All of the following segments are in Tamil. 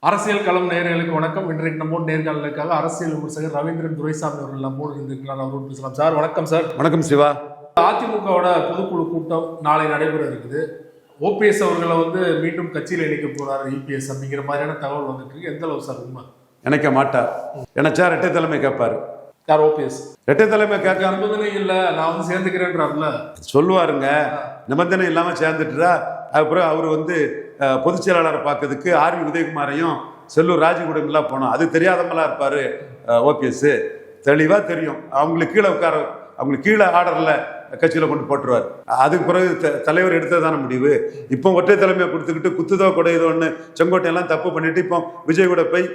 அரசியல் களம் நேயர்களுக்கு வணக்கம். இன்றைக்கு நம்மோடு நேர்காணலுக்காக அரசியல் விமர்சகர் ரவீந்திரன் துரைசாமி அவர்கள் நம்மோடு இருந்திருக்கிறார். அவரோடு பேசலாம். சார் வணக்கம். சார் வணக்கம். சிவா, அதிமுகவோட பொதுக்குழு கூட்டம் நாளை நடைபெற இருக்குது. ஓபிஎஸ் அவர்களை மீண்டும் கட்சியில் இணைக்க போறாரு இபிஎஸ் அப்படிங்கிற மாதிரியான தகவல் வந்துட்டு இருக்கு. எந்த அளவு சார் உண்மை? இணைக்க மாட்டார். நினைச்சா இரட்டை தலைமை கேட்பாரு. யார்? ஓபிஎஸ் இரட்டை தலைமை கேட்க நிபந்தனை இல்ல, நான் சேர்ந்துக்கிறேன்றாருல சொல்லுவாருங்க. நிபந்தனை இல்லாம சேர்ந்துட்டுறா. அதுக்கப்புறம் அவர் பொதுச் செயலாளரை பார்க்கறதுக்கு ஆர்வி உதயகுமாரையும் செல்லூர் ராஜகுடம்லாம் போனோம். அது தெரியாதவங்களா இருப்பாரு ஓபிஎஸ். தெளிவா தெரியும். அவங்களுக்கு கீழே ஆர்டர்ல கட்சியில கொண்டு போட்டுருவார். அதுக்கு பிறகு தலைவர் எடுத்ததான முடிவு. இப்போ ஒற்றை தலைமையை கொடுத்துக்கிட்டு குத்துதோ கொடையதோன்னு செங்கோட்டையெல்லாம் தப்பு பண்ணிட்டு இப்போ விஜய் கூட போய்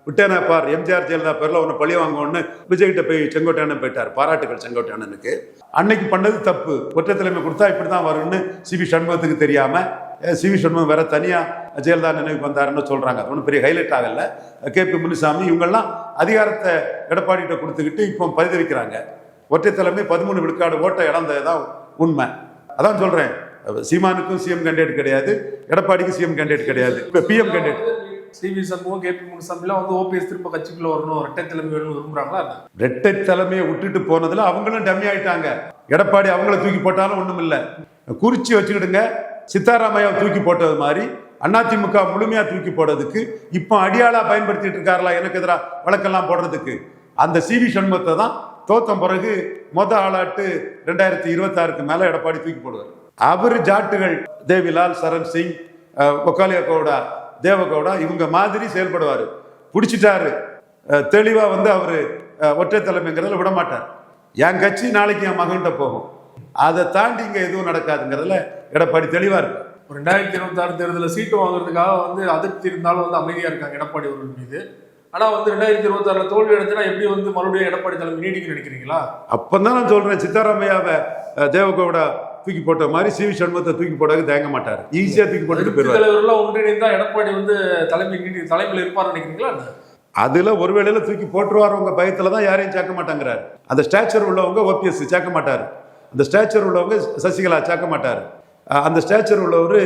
விட்டேனா பார், எம்ஜிஆர் ஜெயலலிதா பேர்ல உன்னை பழி வாங்கன்னு விஜய் கிட்ட போய் செங்கோட்டையண்ணன் போயிட்டார். பாராட்டுகள் செங்கோட்டையண்ணனுக்கு. அன்னைக்கு பண்ணது தப்பு. ஒற்றை தலைமை கொடுத்தா இப்படிதான் வரும்னு சிவி சண்முகத்துக்கு தெரியாம, சிவி சண்முகம் வேற தனியா ஜெயலலிதா நினைவுக்கு வந்தாருன்னு சொல்றாங்க. அது ஒன்றும் பெரிய ஹைலைட் ஆகல. கேபி முனுசாமி இவங்கெல்லாம் அதிகாரத்தை எடப்பாடிகிட்ட கொடுத்துக்கிட்டு இப்போ பதவி வைக்கிறாங்க. ஒற்றை தலைமை 13 விழுக்காடு ஓட்டை இழந்ததுதான் உண்மை. அதான் சொல்றேன், சீமானுக்கும் சிஎம் கேண்டிடேட் கிடையாது, எடப்பாடிக்கும் சிஎம் கேண்டிடேட் கிடையாது, இப்ப PM candidate. CV Shanmugam, KP முனுசாமிலாம் ஓபிஎஸ் திரும்ப கட்சிக்குள்ள வரணும், இரட்டை தலைமை வேணும்னு விரும்புறாங்களா? இரட்டை தலைமையை விட்டுட்டு போனதுல அவங்களும் டம்மி ஆயிட்டாங்க. எடப்பாடி அவங்கள தூக்கி போட்டாலும் ஒண்ணும் இல்லை. குறிச்சி வச்சுக்கிடுங்க. சித்தாராமையாவை தூக்கி போட்டது மாதிரி அதிமுக முழுமையா தூக்கி போடுறதுக்கு இப்போ அடியாளா பயன்படுத்திட்டு இருக்காருல எனக்கு எதிராக வழக்கெல்லாம் போடுறதுக்கு. அந்த சிவி சண்முகத்தை தான் தோத்த பிறகு ஆளாட்டு 2026க்கு மேல எடப்பாடி தூக்கி போடுவார். அவரு ஜாட்டுகள் தேவிலால், சரண் சிங், ஒக்காலியா கவுடா, தேவகவுடா இவங்க மாதிரி செயல்படுவாரு. பிடிச்சிட்டாரு தெளிவா. அவரு ஒற்றை தலைமைங்கிறதுல விட மாட்டார். என் கட்சி நாளைக்கு என் மகன்கிட்ட போகும், அதை தாண்டி இங்க எதுவும் நடக்காதுங்கிறதுல எடப்பாடி தெளிவா இருக்கு. 2026 தேர்தலில் சீட்டு வாங்குறதுக்காக அதிருப்தி இருந்தாலும் அமைதியா இருக்காங்க எடப்பாடி அவர்கள் மீது. ஆனா 2026 தோல்வி அடைஞ்சுனா எப்படி மறுபடியும் எடப்பாடி தலைமை நீடிக்க நினைக்கிறீங்களா? அப்பதான் நான் சொல்றேன், சித்தாராமையாவை தேவகவுடா தூக்கி போட்ட மாதிரி சிவி சண்முகத்தை தூக்கி போடாது தேங்க மாட்டார். ஈஸியா தூக்கி போட்டு தலைவர்கள் ஒன்றிணைந்தா எடப்பாடி தலைமையில் இருப்பார் நினைக்கிறீங்களா? அதுல ஒருவேளையில தூக்கி போட்டுருவார். உங்க பயத்துலதான் யாரையும் சேர்க்க மாட்டாங்கிறாரு. அந்த ஸ்டாச்சர் உள்ளவங்க ஓபிஎஸ் சேர்க்க மாட்டாரு. அந்த ஸ்டாச்சர் உள்ளவங்க சசிகலா சேர்க்க மாட்டாரு. அந்த ஸ்டாச்சர் உள்ளவரு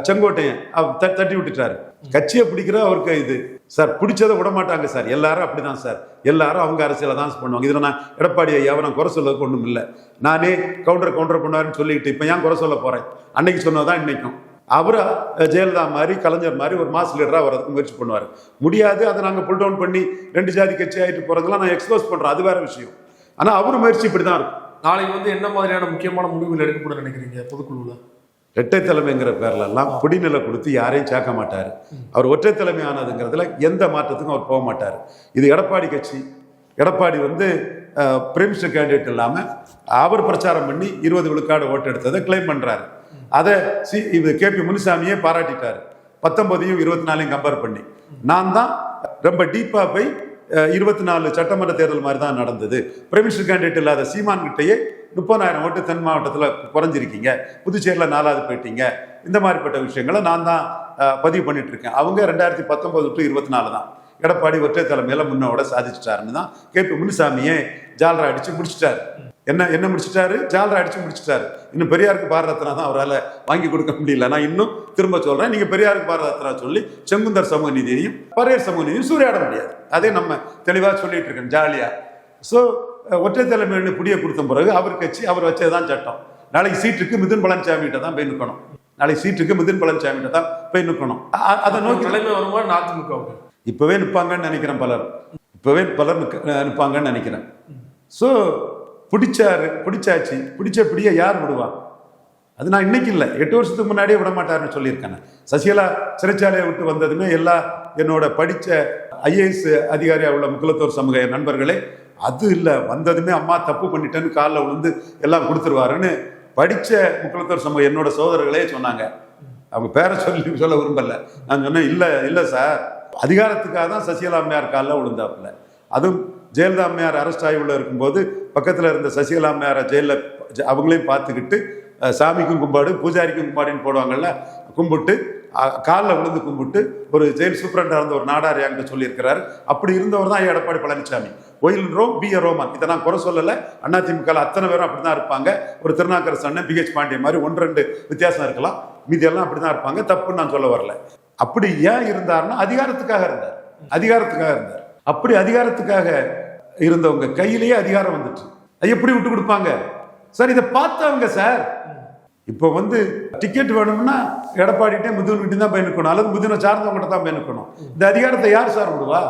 செங்கோட்டையன் தட்டி விட்டுட்டாரு. கட்சியை பிடிக்கிற அவருக்கு இது சார், பிடிச்சதை விட மாட்டாங்க சார். எல்லாரும் அப்படிதான் சார். எல்லாரும் அவங்க அரசியலை தான் பண்ணுவாங்க. இதுல நான் எடப்பாடி ஐயாவை நான் குறை சொல்றதுக்கு ஒண்ணும் இல்லை. நானே கவுண்டர் பண்ணாருன்னு சொல்லிட்டு இப்ப ஏன் குறை சொல்ல போறேன்? அன்னைக்கு சொன்னதான் இன்னைக்கும். அவரு ஜெயலலிதா மாதிரி, கலைஞர் மாதிரி ஒரு மாஸ் லீடரா வரதுக்கு முயற்சி பண்ணுவாரு. முடியாது. அதை நாங்க புல் டவுன் பண்ணி 2 ஜாதி கட்சி ஆயிட்டு போறதெல்லாம் நான் எக்ஸ்போஸ் பண்றேன். அது வேற விஷயம். ஆனா அவரு முயற்சி இப்படிதான் இருக்கும். நாளைக்கு என்ன மாதிரியான முக்கியமான முடிவுகள் எடுக்கப்பட நினைக்கிறீங்க பொதுக்குழுல? இரட்டை தலைமைங்கிற பேர்ல எல்லாம் குடிநிலை கொடுத்து யாரையும் சேர்க்க மாட்டாரு. அவர் ஒற்றை தலைமை ஆனதுங்கிறதுல எந்த மாற்றத்துக்கும் அவர் போக மாட்டார். இது எடப்பாடி கட்சி. எடப்பாடி பிரைமினிஸ்டர் கேண்டிடேட் இல்லாம அவர் பிரச்சாரம் பண்ணி 20 விழுக்காடு ஓட்டு எடுத்ததை கிளைம் பண்றாரு. அதை கேபி முனுசாமியே பாராட்டிட்டாரு. 19ஐயும் 24ஐயும் கம்பேர் பண்ணி. நான் தான் ரொம்ப டீப்பா போய் 24 சட்டமன்ற தேர்தல் மாதிரி தான் நடந்தது. பிரைமினிஸ்டர் கேண்டிடேட் இல்லாத சீமான் கிட்டையே 30,000 ஓட்டு தென் மாவட்டத்தில் குறைஞ்சிருக்கீங்க, புதுச்சேரியில் 4வது போயிட்டீங்க. இந்த மாதிரிப்பட்ட விஷயங்களை நான் தான் பதிவு பண்ணிட்டு இருக்கேன். அவங்க 2019 to 24 தான் எடப்பாடி ஒற்றை தலைமையில முன்னோட சாதிச்சிட்டாருன்னு தான் கேபி முனுசாமியே ஜாலரா அடிச்சு முடிச்சிட்டாரு. என்ன முடிச்சிட்டாரு? ஜாலரா அடிச்சு முடிச்சிட்டாரு. இன்னும் பெரியாருக்கு பாரத ரத்னா தான் அவரால் வாங்கி கொடுக்க முடியல. நான் இன்னும் திரும்ப சொல்றேன், நீங்க பெரியாருக்கு பாரத ரத்னா சொல்லி செங்குந்தர் சமூக நீதியையும் பரையர் சமூக நீதியும் சூறையாட முடியாது. அதே நம்ம தெளிவாக சொல்லிட்டு இருக்கேன் ஜாலியா. ஸோ ஒற்றை தலைமையில புடிய கொடுத்த பிறகு அவர் கட்சி அவர் வச்சதுதான் சட்டம். நாளைக்கு சீட்டுக்கு மிதுன் பழனிசாமி கிட்ட தான் போய் நிற்கணும். நாளைக்கு சீட்டுக்கு மிதுன் பழனிசாமி கிட்ட தான் போய் நிற்கணும். அதை நோக்கி தலைமை வருமா? அதிமுக இப்பவே நிற்பாங்கன்னு நினைக்கிறேன். பலர் நிற்பாங்கன்னு நினைக்கிறேன். ஸோ பிடிச்சாச்சு. பிடிய யார் விடுவா? அது நான் இன்னைக்கு இல்லை, 8 வருஷத்துக்கு முன்னாடியே விட மாட்டாருன்னு சொல்லியிருக்கேன். சசிகலா சிறைச்சாலையை விட்டு வந்ததுமே என்னோட படிச்ச ஐஏஎஸ் அதிகாரியா உள்ள முக்குலத்தோர் சமூக நண்பர்களே, அது இல்லை, வந்ததுமே அம்மா தப்பு பண்ணிட்டேன்னு காலில் விழுந்து எல்லாம் கொடுத்துருவாருன்னு படிச்ச முக்குலத்தோர் சமூக என்னோட சோதரர்களே சொன்னாங்க. அவங்க பேரை சொல்ல விரும்பல. நான் சொன்னேன், இல்லை சார், அதிகாரத்துக்காக தான் சசிகலா அம்மையார் காலில் விழுந்தாப்புல. அதுவும் ஜெயலலிதா அம்மையார் அரெஸ்ட் ஆகி உள்ள இருக்கும்போது பக்கத்தில் இருந்த சசிகலா அம்மையாரை ஜெயிலில் அவங்களையும் பார்த்துக்கிட்டு சாமிக்கும் கும்பாடு பூஜாரிக்கும் கும்பாடுன்னு போடுவாங்கல்ல, கும்பிட்டு காலில் விழுந்து கும்பிட்டு ஒரு ஜெயில் சூப்பரண்டா இருந்த ஒரு நாடார் என்கிட்ட சொல்லியிருக்கிறாரு. அப்படி இருந்தவர் தான் Edappadi Palaniswami. While Rome be Roman. இதை நான் குறை சொல்லலை. அதிமுக அத்தனை பேரும் அப்படிதான் இருப்பாங்க. ஒரு திருநாக்கரசு அண்ணன், PH பாண்டிய மாதிரி 1-2 வித்தியாசம் இருக்கலாம், மீதியெல்லாம் அப்படிதான் இருப்பாங்க. தப்புன்னு நான் சொல்ல வரல. அப்படி ஏன் இருந்தாருன்னா அதிகாரத்துக்காக இருந்தார். அப்படி அதிகாரத்துக்காக இருந்தவங்க கையிலேயே அதிகாரம் வந்துட்டு எப்படி விட்டு கொடுப்பாங்க சார்? இதை பார்த்தவங்க சார். இப்போ வந்து டிக்கெட் வேணும்னா எடப்பாடிட்டே முதுகுன்கிட்ட தான் போய் நிற்கணும், அல்லது முதுனை சார்ந்தவங்ககிட்ட தான் போய் நிற்கணும். இந்த அதிகாரத்தை யார் சார் விடுவா?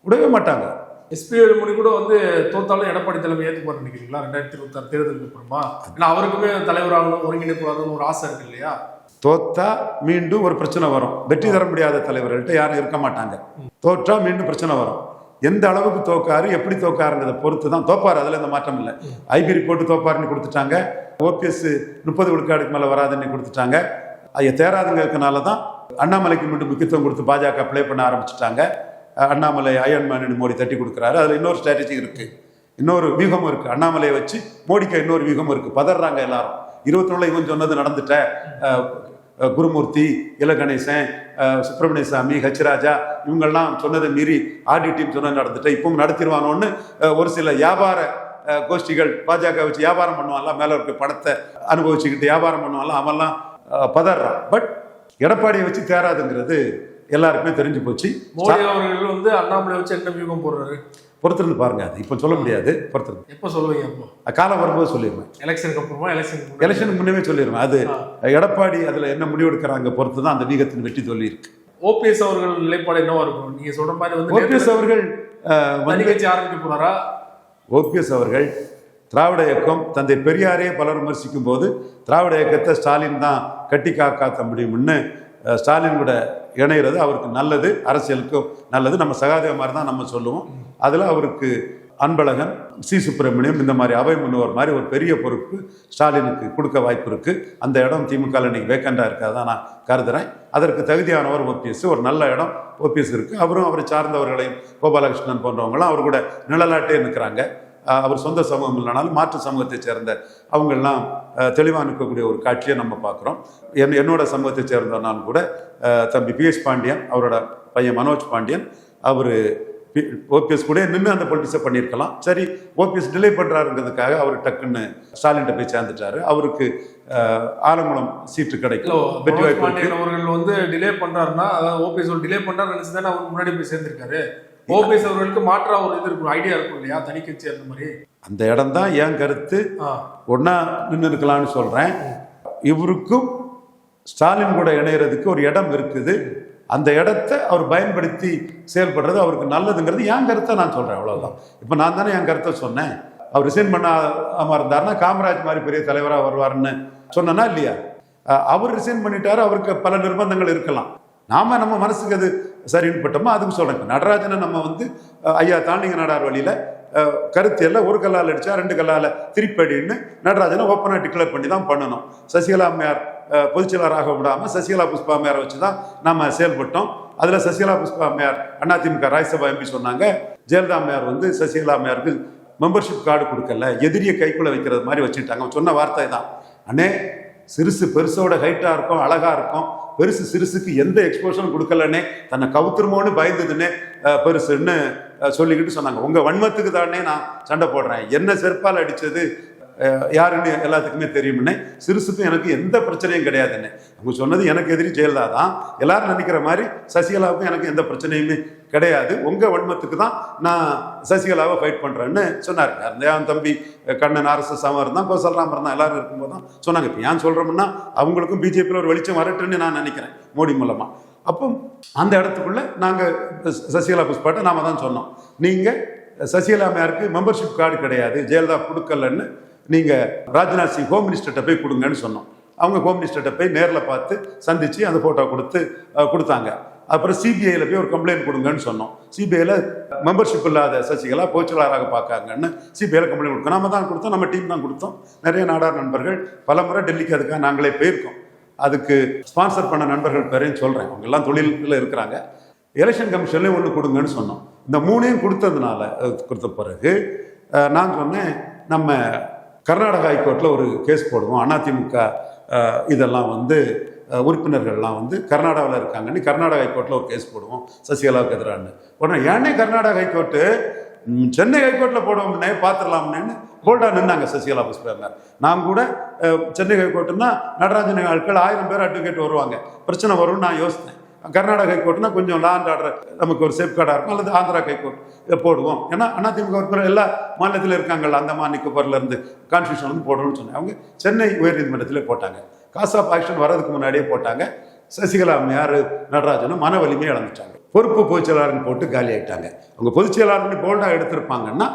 விடவே மாட்டாங்க. எஸ்பி வேலுமணி கூட வந்து தோத்தாலும் எடப்பாடி தலைமை ஏற்றுப்பாரு நினைக்கிறீங்களா 2026 தேர்தலுக்கு அப்புறமா? ஏன்னா அவருக்குமே தலைவராகணும், ஒருங்கிணைப்பாளர்னு ஒரு ஆசை இருக்கு இல்லையா? தோத்தா மீண்டும் ஒரு பிரச்சனை வரும். வெற்றி தர முடியாத தலைவர்கள்ட்ட யாரும் இருக்க மாட்டாங்க. தோற்றா மீண்டும் பிரச்சனை வரும். எந்த அளவுக்கு தோக்காரு, எப்படி தோக்காருங்கிறத பொறுத்து தான் தோப்பாரு. அதுல எந்த மாற்றம் இல்லை. ஐபி ரிப்போர்ட் தோப்பாருன்னு கொடுத்துட்டாங்க. ஓபிஎஸ் 30 விழுக்காடுக்கு மேல வராதுன்னு கொடுத்துட்டாங்க. அது தேராதுங்கிறதுனால தான் அண்ணாமலைக்கு மீண்டும் முக்கியத்துவம் கொடுத்து பாஜக பிளே பண்ண ஆரம்பிச்சுட்டாங்க. அண்ணாமலை அயன்மேன் மோடி தட்டி கொடுக்குறாரு. அதுல இன்னொரு ஸ்ட்ராட்டஜி இருக்கு, இன்னொரு வியூகம் இருக்கு. அண்ணாமலையை வச்சு மோடிக்கு இன்னொரு வியூகம் இருக்கு. பதறாங்க எல்லாரும். 21 இவன் சொன்னது நடந்துட்ட, குருமூர்த்தி, இல கணேசன், சுப்பிரமணிய சாமி, ஹச்ராஜா இவங்கெல்லாம் சொன்னதை மீறி ஆடிட்டின்னு சொன்னது நடந்துட்ட, இப்பவும் நடத்திடுவானோன்னு ஒரு சில வியாபார கோஷ்டிகள் பாஜக வச்சு வியாபாரம் பண்ணுவான்ல, மேல இருக்க படத்தை அனுபவிச்சுக்கிட்டு வியாபாரம் பண்ணுவான்ல, அவன்லாம் பதறான். பட் எடப்பாடியை வச்சு தேராதுங்கிறது எல்லாருக்குமே தெரிஞ்சு போச்சு. மோடி அவர்கள் வந்து அண்ணாமலை வச்சு என்ன வியூகம் போடுறாரு பொறுத்திருந்து பாருங்க. அது இப்போ சொல்ல முடியாது. பொறுத்திருந்து எப்போ சொல்லுவீங்க? அப்போ காலம் வரும்போது சொல்லிடுவேன். எலெக்ஷனுக்கு அப்புறமா? எலெக்ஷனுக்கு முன்னே சொல்லிடுவேன். அது எடப்பாடி அதுல என்ன முடிவு எடுக்கிறாங்க பொறுத்து தான் அந்த வீகத்தின் வெற்றி சொல்லி இருக்கு. ஓபிஎஸ் அவர்கள் நிலைப்பாடு என்னவா இருக்கும்? நீங்க சொல்ற மாதிரி வந்து ஓபிஎஸ் அவர்கள் கட்சி ஆரம்பிக்க போறாரா? ஓபிஎஸ் அவர்கள் திராவிட இயக்கம் தந்தை பெரியாரே பலர் விமர்சிக்கும் போது திராவிட இயக்கத்தை ஸ்டாலின் தான் கட்டி காக்க முடியும்னு ஸ்டாலின் கூட இணைகிறது அவருக்கு நல்லது, அரசியலுக்கும் நல்லது. நம்ம சகாதேவ மாதிரி தான் நம்ம சொல்லுவோம். அதில் அவருக்கு அன்பழகன், சி சுப்பிரமணியம் இந்த மாதிரி அவை முன்னோர் மாதிரி ஒரு பெரிய பொறுப்பு ஸ்டாலினுக்கு கொடுக்க வாய்ப்பு இருக்கு. அந்த இடம் திமுக இன்னைக்கு வேக்கண்டா இருக்காதான் நான் கருதுறேன். அதற்கு தகுதியானவர் ஓபிஎஸ். ஒரு நல்ல இடம் ஓபிஎஸ் இருக்கு. அவரும் அவரை சார்ந்தவர்களையும் கோபாலகிருஷ்ணன் போன்றவங்களாம் அவர் கூட நிழலாட்டே இருக்கிறாங்க. அவர் சொந்த சமூகம் இல்லைனாலும் மாற்று சமூகத்தை சேர்ந்த அவங்கெல்லாம் தெளிவாக நிற்கக்கூடிய ஒரு காட்சியை நம்ம பார்க்குறோம். என்னோட சமூகத்தை சேர்ந்தனாலும் கூட தம்பி பிஎஸ் பாண்டியன், அவரோட பையன் மனோஜ் பாண்டியன், அவர் ஓபிஎஸ் கூட நின்று அந்த பொலிட்டிக்ஸை பண்ணியிருக்கலாம். சரி, ஓபிஎஸ் டிலே பண்ணுறாருங்கிறதுக்காக அவர் டக்குன்னு ஸ்டாலின்கிட்ட போய் சேர்ந்துட்டாரு. அவருக்கு ஆலங்குளம் சீட்டு கிடைக்கும், வெற்றி வாய்ப்பு இருக்கு. அவர்கள் வந்து டிலே பண்ணுறாருன்னா, அதாவது ஓபிஎஸ் டிலே பண்ணுறாரு நினச்சி தானே அவர் முன்னாடி போய் சேர்ந்திருக்காரு. ஓபிஎஸ் அவர்களுக்கு மாற்றா ஒரு இது இருக்கும், ஐடியா இருக்கும் இல்லையா, தனி கட்சி அந்த மாதிரி. அந்த இடம் தான் என் கருத்து. ஒன்னா நின்று இருக்கலாம்னு சொல்றேன். இவருக்கும் ஸ்டாலின் கூட இணையறதுக்கு ஒரு இடம் இருக்குது. அந்த இடத்தை அவர் பயன்படுத்தி செயல்படுறது அவருக்கு நல்லதுங்கிறது என் கருத்தை நான் சொல்றேன். அவ்வளவுதான். இப்ப நான் தானே என் கருத்தை சொன்னேன். அவர் ரிசைன் பண்ணாம இருந்தாருன்னா காமராஜ் மாதிரி பெரிய தலைவராக வருவாருன்னு சொன்னா இல்லையா? அவர் ரிசைன் பண்ணிட்டாரு. அவருக்கு பல நிர்பந்தங்கள் இருக்கலாம். நாம நம்ம மனசுக்கு அது சரின்னு பட்டோமா அதுக்கு சொல்றேன். நடராஜனை நம்ம வந்து ஐயா தாண்டிங்க நாடார் வழியில கருத்து எல்லாம் ஒரு கல்லால் அடிச்சா 2 கல்லால திருப்படின்னு நடராஜனை ஓப்பனா டிக்ளேர் பண்ணி தான் பண்ணணும். சசிகலா அம்மையார் பொதுச்செயலராக விடாம சசிகலா புஷ்பா அம்மையாரை வச்சுதான் நம்ம செயல்பட்டோம். அதுல சசிகலா புஷ்பா அம்மையார் அதிமுக ராஜ்யசபா எம்பி சொன்னாங்க, ஜெயலலிதா அம்மையார் வந்து சசிகலா அம்மையாருக்கு மெம்பர்ஷிப் கார்டு கொடுக்கல, எதிரியை கைக்குள்ள வைக்கிறது மாதிரி வச்சுட்டாங்க. சொன்ன வார்த்தை தான். அண்ணே, சிறுசு பெருசோட ஹைட்டா இருக்கும், அழகா இருக்கும். பெருசு சிறுசுக்கு எந்த எக்ஸ்போஷனும் கொடுக்கலன்னே, தன்னை கவுத்துருமோன்னு பயந்ததுன்னு பெருசுன்னு சொல்லிக்கிட்டு சொன்னாங்க. உங்க வன்மத்துக்கு தானே நான் சண்டை போடுறேன், என்ன செருப்பால் அடிச்சது யாருன்னு எல்லாத்துக்குமே தெரியும்னே. சிறுசுக்கும் எனக்கு எந்த பிரச்சனையும் கிடையாதுன்னு அவங்க சொன்னது. எனக்கு எதிரி ஜெயலலிதா தான். எல்லாரும் நினைக்கிற மாதிரி சசிகலாவுக்கும் எனக்கு எந்த பிரச்சனையுமே கிடையாது. உங்க வன்மத்துக்கு தான் நான் சசிகலாவை ஃபைட் பண்றேன்னு சொன்னாரு. என் தம்பி கண்ணன் RSS இருந்தான், கோசல்ராமர் இருந்தான், எல்லாரும் இருக்கும்போது தான் சொன்னாங்க. இப்போ ஏன் சொல்றோம்னா அவங்களுக்கும் பிஜேபியில் ஒரு வெளிச்சம் வரட்டுன்னு நான் நினைக்கிறேன் மோடி மூலமா. அப்போ அந்த இடத்துக்குள்ள நாங்க சசிகலா புஷ்பாட்ட நாம தான் சொன்னோம், நீங்க சசிகலா அம்மையாருக்கு மெம்பர்ஷிப் கார்டு கிடையாது, ஜெயலலிதா கொடுக்கலன்னு நீங்க ராஜ்நாத் சிங் ஹோம் மினிஸ்டர்கிட்ட போய் கொடுங்கன்னு சொன்னோம். அவங்க ஹோம் மினிஸ்டர்கிட்ட போய் நேரில் பார்த்து சந்திச்சு அந்த போட்டோ கொடுத்தாங்க. அப்புறம் சிபிஐல போய் ஒரு கம்ப்ளைண்ட் கொடுங்கன்னு சொன்னோம். சிபிஐல மெம்பர்ஷிப் இல்லாத சசிகலா பொதுச்செயலாளராக பார்க்காங்கன்னு சிபிஐல கம்ப்ளைண்ட் கொடுத்தோம். நம்ம தான் கொடுத்தோம், நம்ம டீம் தான் கொடுத்தோம். நிறைய நாடார் நண்பர்கள் பல முறை டெல்லிக்கு அதுக்காக நாங்களே போயிருக்கோம். அதுக்கு ஸ்பான்சர் பண்ண நண்பர்கள் பேரையும் சொல்றேன், அவங்க எல்லாம் தொழிலில் இருக்கிறாங்க. எலெக்ஷன் கமிஷன்லேயும் ஒன்று கொடுங்கன்னு சொன்னோம். இந்த 3ஐயும் கொடுத்த பிறகு நான் சொன்னேன், நம்ம கர்நாடகா ஹைகோர்ட்டில் ஒரு கேஸ் போடுவோம். அதிமுக இதெல்லாம் வந்து உறுப்பினர்கள்லாம் வந்து கர்நாடகாவில் இருக்காங்கன்னு கர்நாடகா ஹைகோர்ட்டில் ஒரு கேஸ் போடுவோம் சசிகலாவுக்கு எதிரான்னு. உடனே ஏன்னே கர்நாடகா ஹைகோர்ட்டு சென்னை ஹைகோர்ட்டில் போடுவோம்னே பார்த்துடலாம்னு ஹோல்டா நின்னாங்க சசிகலா புஷ்பா. நான் கூட சென்னை ஹைகோர்ட்டுன்னா நடராஜன் ஆட்கள் 1000 பேர் அட்வொகேட் வருவாங்க, பிரச்சனை வரும்னு நான் யோசித்தேன். கர்நாடகா ஹைகோர்ட்னா கொஞ்சம் லா அண்ட் ஆர்டர் நமக்கு ஒரு சேஃப்கார்டாக இருக்கும், அல்லது ஆந்திரா ஹைகோர்ட் போடுவோம். ஏன்னா அதிமுக இருக்கிற எல்லா மாநிலத்தில் இருக்காங்கல்ல, அந்தமான் நிக்கோபார்ல இருந்து கான்ஸ்டியூஷன் வந்து போடணும்னு சொன்னாங்க. அவங்க சென்னை உயர்நீதிமன்றத்திலே போட்டாங்க. காஸ் ஆஃப் ஆக்ஷன் வர்றதுக்கு முன்னாடியே போட்டாங்க. சசிகலா அம்மையார் நடராஜனும் மன வலிமையை இழந்துட்டாங்க. பொறுப்பு பொதுச் செயலாளர்னு போட்டு காலி ஆகிட்டாங்க. அவங்க பொதுச் செயலாளர்னு போல்டாக எடுத்திருப்பாங்கன்னா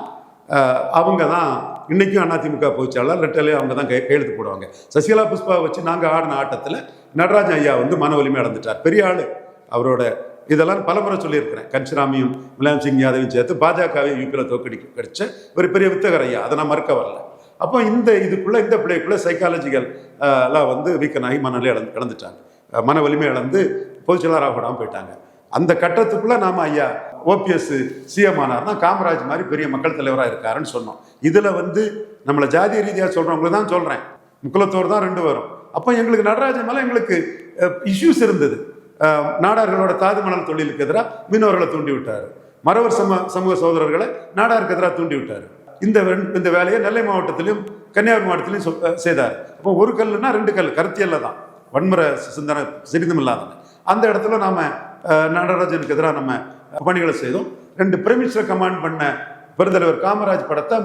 அவங்க தான் இன்றைக்கும் அதிமுக பொதுச் செயலாளர் ரெட்டலே அவங்க தான் கையெழுத்து போடுவாங்க. சசிகலா புஷ்பாவை வச்சு நாங்கள் ஆடின ஆட்டத்தில் நடராஜன் ஐயா வந்து மன வலிமை இழந்துட்டார். பெரிய ஆள் அவரோட. இதெல்லாம் பலமுறை சொல்லியிருக்கிறேன். கன்ஷிராமியும் முலாயம் சிங் யாதவையும் சேர்த்து பாஜகவை யூபியில் தோக்கடிச்ச ஒரு பெரிய வித்தகர் ஐயா, அதை நான் மறுக்க வரல. அப்போ இதுக்குள்ளே இந்த பிள்ளைக்குள்ளே சைக்காலஜிக்கல் எல்லாம் வந்து வீக்கன் ஆகி மனநிலை இழந்துட்டாங்க. மன வலிமை இழந்து பொதுச் செயலாளராக விடாமல் போயிட்டாங்க. அந்த கட்டத்துக்குள்ளே நாம் ஐயா ஓபிஎஸ் சிஎம் ஆனார்னா காமராஜ் மாதிரி பெரிய மக்கள் தலைவராக இருக்காருன்னு சொன்னோம். இதில் வந்து நம்மளை ஜாதிய ரீதியாக சொல்கிறவங்களை தான் சொல்கிறேன். முக்குலத்தோர் தான் 2 வரும். அப்போ எங்களுக்கு நடராஜன் மேலே எங்களுக்கு இஷ்யூஸ் இருந்தது. நாடார்களோட தாது மணல் தொழிலுக்கு எதிராக மீனவர்களை தூண்டி விட்டார். மறவர் சமூக சகோதரர்களை நாடாருக்கு எதிராக தூண்டி விட்டார். இந்த வேலையை நெல்லை மாவட்டத்திலையும் கன்னியாகுமரி மாவட்டத்திலையும் செய்தார். அப்போ ஒரு கல்லுன்னா 2 கல் கருத்தியல்ல தான் வன்முறை சிந்தனை சிறிதும் இல்லாதவங்க. அந்த இடத்துல நாம நடராஜனுக்கு எதிராக நம்ம பணிகளை செய்தோம். 2 பிரைம் கமாண்ட் பண்ண பெருந்தலைவர் காமராஜ் படத்தை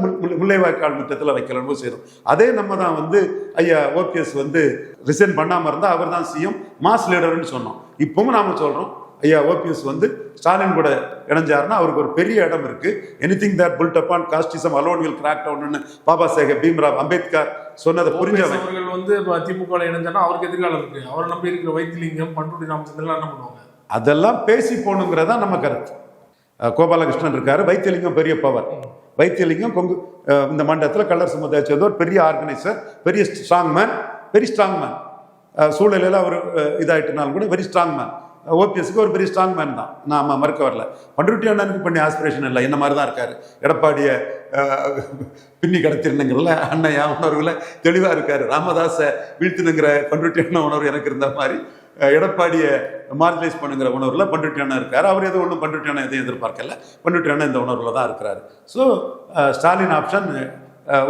முல்லைவாய்க்கால் முற்றத்தில் வைக்கலன்னு செய்தோம். அதே நம்ம தான் வந்து ஐயா ஓபிஎஸ் வந்து ரிசைன் பண்ணாமல் இருந்தால் அவர் தான் சிஎம் மாஸ் லீடர்னு சொன்னோம். இப்பவும் நாம சொல்றோம் ஐயா ஓபிஎஸ் வந்து ஸ்டாலின் கூட இணைஞ்சாருன்னா அவருக்கு ஒரு பெரிய இடம் இருக்கு. Anything that built upon casteism alone will crack down Baba Saheb Bhimrao Ambedkar சொன்னதை புரிஞ்சவங்க. அவர்கள் வந்து திமுக இணைஞ்சானா அவருக்கு எதிர்காலம் இருக்கு. அவரை நம்பி இருக்கிற வைத்திலிங்கம் பண்ருட்டி ராமச்சந்திரன் என்ன பண்ணுவாங்க? அதெல்லாம் பேசி போகணுங்கிறதா நம்ம கருத்து. கோபாலகிருஷ்ணன் இருக்காரு, வைத்தியலிங்கம் பெரிய பவர். வைத்தியலிங்கம் கொங்கு இந்த மண்டலத்தில் கல்லர் சமுதாய சேர்ந்தவர், பெரிய ஆர்கனைசர், பெரிய ஸ்ட்ராங் மேன். சூழ்நிலையில் அவர் இதாயிட்டனாலும் கூட வெரி ஸ்ட்ராங் மேன். ஓபிஎஸ்க்கு ஒரு பெரிய ஸ்ட்ராங் மேன் தான், நாம மறுக்க வரல. பண்ருட்டி அண்ணனுக்கு பண்ணி ஆஸ்பிரேஷன் இல்லை, என்ன மாதிரி தான் இருக்காரு. எடப்பாடியை பின்னி கடத்திருந்தங்கிறதுல அண்ணையா உணர்வுல தெளிவாக இருக்காரு. ராமதாஸை வீழ்த்தினுங்கிற பண்ருட்டி அண்ணன் உணர்வு எனக்கு இருந்த மாதிரி எடப்பாடியை மார்ஜினைஸ் பண்ணுங்கிற உணர்வில் பண்ருட்டி அண்ணன் இருக்காரு. அவர் எதுவும் ஒன்றும் பண்ருட்டி அண்ணன் எதையும் எதிர்பார்க்கல. பண்ருட்டி அண்ணன் இந்த உணர்வில் தான் இருக்கிறாரு. ஸோ ஸ்டாலின் ஆப்ஷன்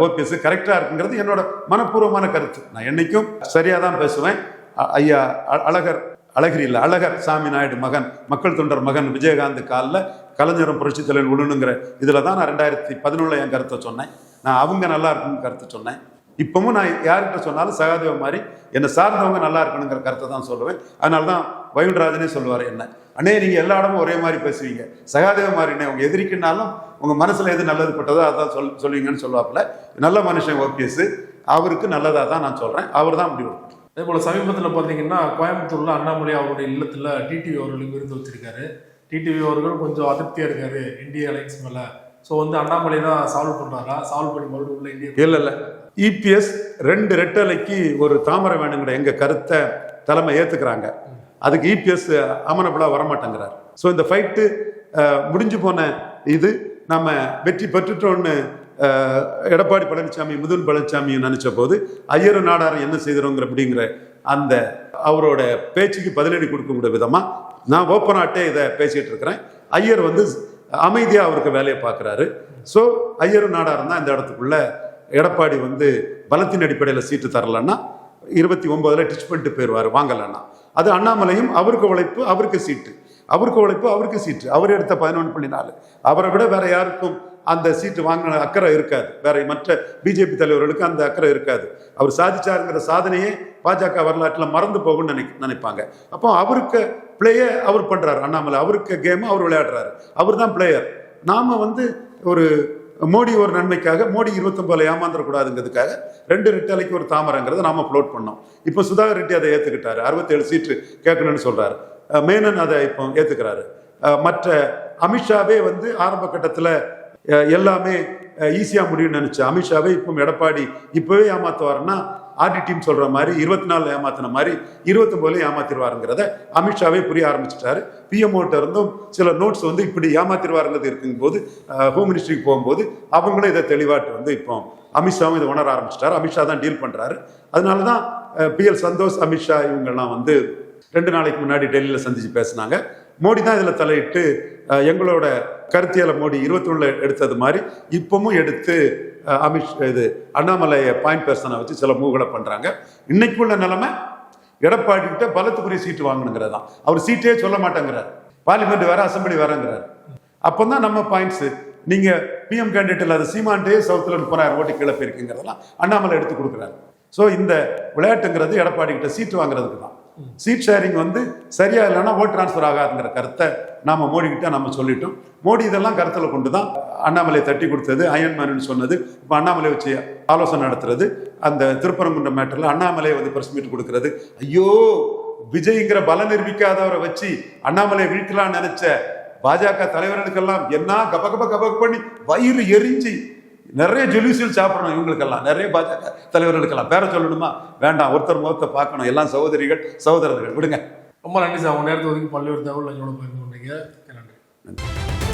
ஓபிஎஸ் கரெக்டாக இருக்குங்கிறது என்னோட மனப்பூர்வமான கருத்து. நான் என்னைக்கும் சரியாக தான் பேசுவேன். ஐயா அழகர் சாமி நாயுடு மகன், மக்கள் தொண்டர் மகன் விஜயகாந்த் காலில் கலைஞரும் புரட்சி தலைவர் விழுணுங்கிற இதில் தான் நான் 2011 என் கருத்தை சொன்னேன். நான் அவங்க நல்லா இருக்குன்னு கருத்து சொன்னேன். இப்பவும் நான் யார்கிட்ட சொன்னாலும் சகாதேவ மாதிரி என்னை சார்ந்தவங்க நல்லா இருக்கணுங்கிற கருத்தை தான் சொல்லுவேன். அதனால தான் வைகுண்டராஜனே சொல்லுவார், என்ன அண்ணே நீங்கள் எல்லா இடமும் ஒரே மாதிரி பேசுவீங்க, சகாதேவ மாதிரினே உங்கள் எதிரிக்குனாலும் உங்கள் மனசில் எது நல்லது பட்டதோ அதான் சொல்லுவீங்கன்னு சொல்லுவாப்புல. நல்ல மனுஷன் ஓபிஎஸ், அவருக்கு நல்லதாக தான் நான் சொல்கிறேன். அவர் தான் முடிவு. அதே போல் சமீபத்தில் பார்த்தீங்கன்னா கோயம்புத்தூரில் அண்ணாமலை அவருடைய இல்லத்தில் டிடிவி அவர்களுக்கு விருந்து வச்சிருக்காரு. டிடிவி அவர்கள் கொஞ்சம் அதிருப்தியாக இருக்காரு இந்திய அலைன்ஸ் மேலே. ஸோ வந்து அண்ணாமலை தான் சால்வ் பண்ணுறாரா, சால்வ் பண்ணி மறுபடியும் உள்ள இந்தியா இல்லை இபிஎஸ் 2 ரெட்டலைக்கு ஒரு தாமரை வேணுங்கிற எங்கள் கருத்தை தலைமை ஏற்றுக்கிறாங்க. அதுக்கு இபிஎஸ் அமனபுலா வரமாட்டேங்கிறார். ஸோ இந்த ஃபைட்டு முடிஞ்சு போன இது நம்ம வெற்றி பெற்றுட்டோன்னு எடப்பாடி பழனிசாமி முதல் பழனிசாமி நினைச்ச போது ஐயரு நாடாரும் என்ன செய்கிறோங்கிற அப்படிங்கிற அந்த அவரோட பேச்சுக்கு பதிலடி கொடுக்கக்கூடிய விதமா நான் ஓப்பனாட்டே இதை பேசிட்டு இருக்கிறேன். ஐயர் வந்து அமைதியா அவருக்கு வேலையை பார்க்குறாரு. ஸோ ஐயரு நாடாரும் தான் இந்த இடத்துக்குள்ள எடப்பாடி வந்து பலத்தின் அடிப்படையில் சீட்டு தரலன்னா 29 டிச் பண்ணிட்டு போயிடுவார் வாங்கலன்னா. அது அண்ணாமலையும் அவருக்கு உழைப்பு அவருக்கு சீட்டு, அவர் எடுத்த 11.4. அவரை விட வேற யாருக்கும் அந்த சீட்டு வாங்கின அக்கறை இருக்காது. வேற மற்ற பிஜேபி தலைவர்களுக்கு அந்த அக்கறை இருக்காது. அவர் சாதிச்சாருங்கிற சாதனையே பாஜக வரலாற்றில் மறந்து போகும்னு நினைப்பாங்க. அப்போ அவருக்கு பிளேயை அவர் பண்றாரு அண்ணாமலை, அவருக்கு கேம் அவர் விளையாடுறாரு, அவர் தான் பிளேயர். நாம வந்து ஒரு மோடி ஒரு நன்மைக்காக, மோடி 29 ஏமாந்துடக்கூடாதுங்கிறதுக்காக 2 ரெட்டலைக்கு ஒரு தாமரைங்கிறத நாம ஃப்ளோட் பண்ணோம். இப்போ சுதாகர் ரெட்டி அதை ஏத்துக்கிட்டாரு, 67 சீட்டு கேட்கணும்னு சொல்றாரு. மேனன் அதை இப்போ ஏத்துக்கிறாரு. மற்ற அமித்ஷாவே வந்து ஆரம்ப கட்டத்தில் எல்லாமே ஈஸியா முடியும்னு நினைச்ச அமித்ஷாவே இப்போ எடப்பாடி இப்பவே ஏமாத்துவாருன்னா ஆர்டி டீம் சொல்ற மாதிரி 24 ஏமாத்தின மாதிரி 29 ஏமாத்திடுவாருங்கிறத அமித்ஷாவே புரிய ஆரம்பிச்சிட்டாரு. பிஎம்ஓட்ட இருந்தும் சில நோட்ஸ் வந்து இப்படி ஏமாத்திடுவாருங்கிறது இருக்குங்க போது ஹோம் மினிஸ்ட்ரிக்கு போகும்போது அவங்களும் இதை தெளிவாட்டு வந்து இப்போ அமித்ஷாவும் இதை உணர ஆரம்பிச்சிட்டாரு. அமித்ஷா தான் டீல் பண்றாரு. அதனாலதான் PL சந்தோஷ் அமித்ஷா இவங்கெல்லாம் வந்து 2 நாளைக்கு முன்னாடி டெல்லியில் சந்திச்சு பேசினாங்க. மோடி தான் இதில் தலையிட்டு எங்களோட கருத்தியலை மோடி 21 எடுத்தது மாதிரி இப்பவும் எடுத்து அண்ணாமலையை பாயிண்ட் பர்சனை வச்சு சில மூவ்களை பண்றாங்க. இன்னைக்குள்ள நிலைமை எடப்பாடி கிட்ட பலத்துக்குரிய சீட்டு வாங்கணுங்கிறது தான். அவர் சீட்டே சொல்ல மாட்டேங்கிறார். பார்லிமெண்ட் வேற, அசம்பிளி வேறங்கிறார். அப்பதான் நம்ம பாயிண்ட்ஸ். நீங்க பிஎம் கேண்டிடேட் இல்லாத சீமான்டே சவுத்துல 30,000 ஓட்டு கீழே போயிருக்குங்கிறதெல்லாம் அண்ணாமலை எடுத்து கொடுக்குறாரு. ஸோ இந்த விளையாட்டுங்கிறது எடப்பாடி கிட்ட சீட்டு வாங்குறதுக்கு தான். சீட் ஷேரிங் வந்து சரியா இல்லைன்னா ஓட் டிரான்ஸ்ஃபர் ஆகாதுங்கிற கருத்தை நாம மோடி கிட்ட நம்ம சொல்லிட்டோம். மோடி இதெல்லாம் கருத்தில் கொண்டு தான் அண்ணாமலை தட்டி கொடுத்தது, அயன்மேன் சொன்னது, இப்போ அண்ணாமலை வச்சு ஆலோசனை நடத்துறது, அந்த திருப்பரங்குன்றம் மேட்டர்ல அண்ணாமலை வந்து பிரஸ் மீட் கொடுக்கறது. ஐயோ, விஜய்ங்கிற பல நிரூபிக்காதவரை வச்சு அண்ணாமலை வீழ்த்தலாம்னு நினைச்ச பாஜக தலைவர்களுக்கெல்லாம் என்ன கப பண்ணி வயிறு எரிஞ்சு நிறைய ஜுலிசியல் சாப்பிடணும். இவங்களுக்கெல்லாம் நிறைய பாஜக தலைவர்களுக்கெல்லாம் பேர சொல்லணுமா? வேண்டாம், ஒருத்தர் முகத்தை பார்க்கணும். எல்லாம் சகோதரிகள் சகோதரர்கள். விடுங்க. ரொம்ப நன்றி சார். உங்க நேரத்தை ஒதுக்கி பல்வேறு தகவல் எங்களோட பகிர்ந்து கொண்டீங்க. நன்றி.